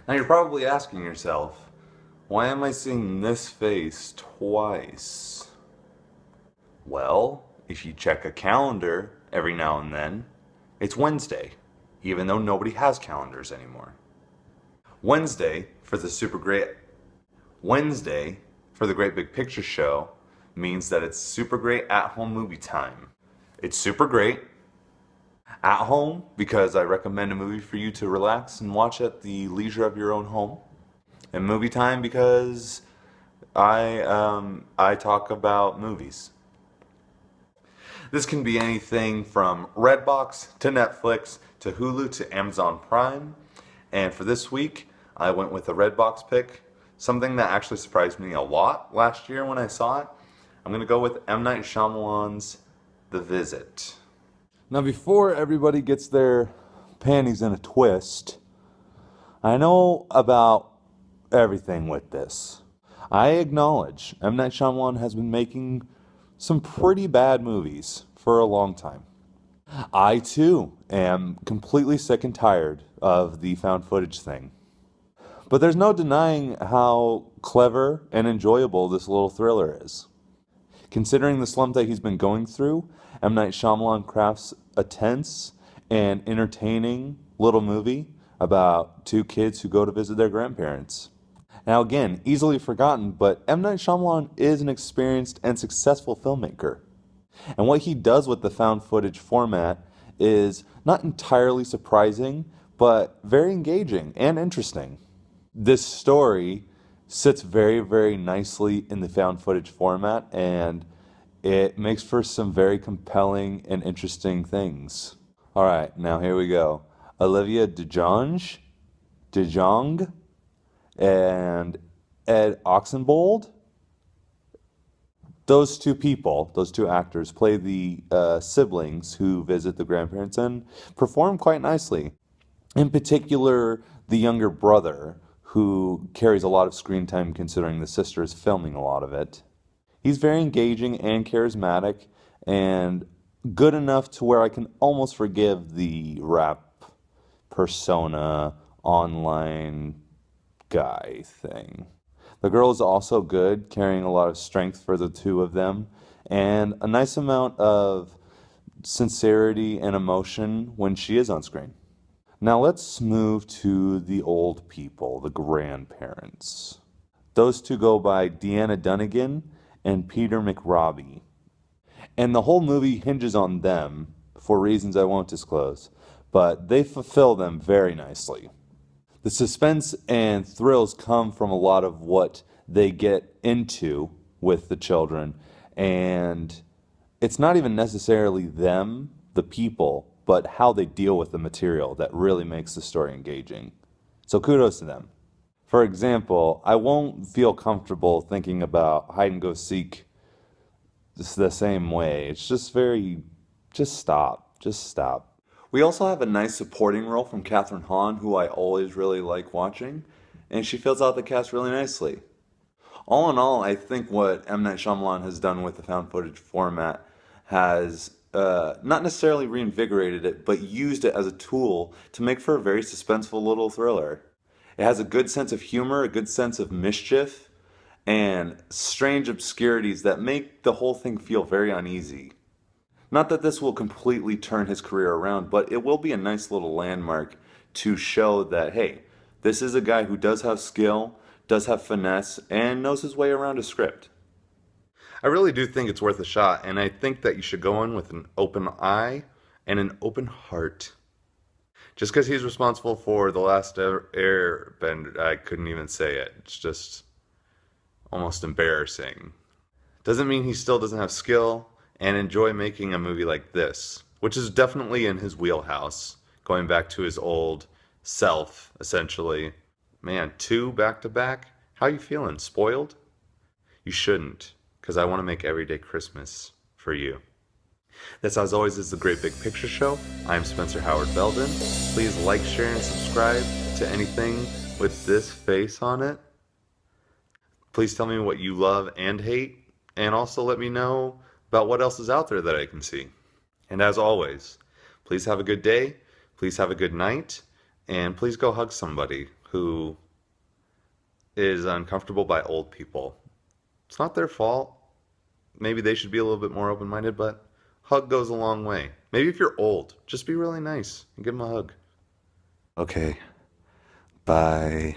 Now you're probably asking yourself, why am I seeing this face twice? Well, if you check a calendar every now and then, it's Wednesday, even though nobody has calendars anymore. Wednesday for the Wednesday for the Great Big Picture Show means that it's super great at-home movie time. It's super great at home because I recommend a movie for you to relax and watch at the leisure of your own home. And movie time because I talk about movies. This can be anything from Redbox to Netflix to Hulu to Amazon Prime. And for this week, I went with a Redbox pick, something that actually surprised me a lot last year when I saw it. I'm going to go with M. Night Shyamalan's The Visit. Now, before everybody gets their panties in a twist, I know about everything with this. I acknowledge M. Night Shyamalan has been making some pretty bad movies for a long time. I, too, am completely sick and tired of the found footage thing. But there's no denying how clever and enjoyable this little thriller is. Considering the slump that he's been going through, M. Night Shyamalan crafts a tense and entertaining little movie about two kids who go to visit their grandparents. Now again, easily forgotten, but M. Night Shyamalan is an experienced and successful filmmaker. And what he does with the found footage format is not entirely surprising, but very engaging and interesting. This story sits very, very nicely in the found footage format, and it makes for some very compelling and interesting things. All right, now here we go. Olivia DeJonge, and Ed Oxenbould. Those two people, those two actors, play the siblings who visit the grandparents and perform quite nicely. In particular, the younger brother, who carries a lot of screen time considering the sister is filming a lot of it. He's very engaging and charismatic and good enough to where I can almost forgive the rap persona online guy thing. The girl is also good, carrying a lot of strength for the two of them, and a nice amount of sincerity and emotion when she is on screen. Now let's move to the old people, the grandparents. Those two go by Deanna Dunnigan and Peter McRobbie. And the whole movie hinges on them for reasons I won't disclose, but they fulfill them very nicely. The suspense and thrills come from a lot of what they get into with the children, and it's not even necessarily them, the people, but how they deal with the material that really makes the story engaging. So kudos to them. For example, I won't feel comfortable thinking about hide and go seek the same way. It's just just stop. We also have a nice supporting role from Catherine Hahn, who I always really like watching, and she fills out the cast really nicely. All in all, I think what M. Night Shyamalan has done with the found footage format has not necessarily reinvigorated it, but used it as a tool to make for a very suspenseful little thriller. It has a good sense of humor, a good sense of mischief, and strange obscurities that make the whole thing feel very uneasy. Not that this will completely turn his career around, but it will be a nice little landmark to show that, hey, this is a guy who does have skill, does have finesse, and knows his way around a script. I really do think it's worth a shot, and I think that you should go in with an open eye and an open heart. Just because he's responsible for The Last Airbender, I couldn't even say it. It's just almost embarrassing. Doesn't mean he still doesn't have skill and enjoy making a movie like this, which is definitely in his wheelhouse, going back to his old self, essentially. Man, 2 back-to-back? How you feeling? Spoiled? You shouldn't, because I want to make everyday Christmas for you. This, as always, is The Great Big Picture Show. I'm Spencer Howard Belden. Please like, share, and subscribe to anything with this face on it. Please tell me what you love and hate, and also let me know about what else is out there that I can see. And as always, please have a good day, please have a good night, And please go hug somebody who is uncomfortable by old people. It's not their fault. Maybe they should be a little bit more open minded, but hug goes a long way. Maybe if you're old, just be really nice and give them a hug. Okay, bye.